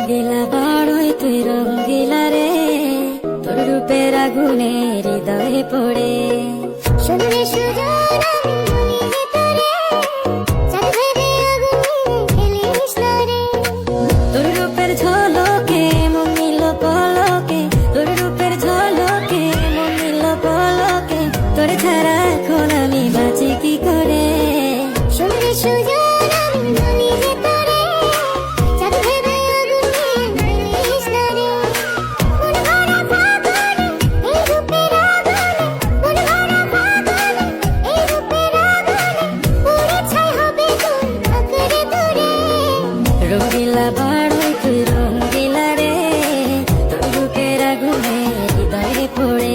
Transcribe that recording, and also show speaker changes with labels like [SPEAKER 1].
[SPEAKER 1] রঙ্গিলা বড়ই তুই রঙ্গিলা রে, তোর রূপের আগুনে হৃদয়ে পড়ে।
[SPEAKER 2] শুনলে সুজন আমি বলি যে তোরে, চাঁদ ভেবে আগুনে খেলিস না রে।
[SPEAKER 1] তোর রূপের ঝলকে মন নিল পলকে, তোর রূপের ঝলকে মন নিল পলকে, তোর ছাড়া এখন আমি বাঁচি কি করে।
[SPEAKER 2] শুনলে সুজন আমি বলি যে তোরে, চাঁদ ভেবে আগুনে খেলিস না রে। মন ভরা ফাগুনে এই রূপের আগুনে, মন ভরা ফাগুনে এই রূপের আগুনে, পুড়ে ছাই হবে তোর আঁকড়ে ধরে।
[SPEAKER 1] রঙ্গিলা বড়ই তুই রঙ্গিলা রে, তোর রূপের আগুনে হৃদয়ে পড়ে।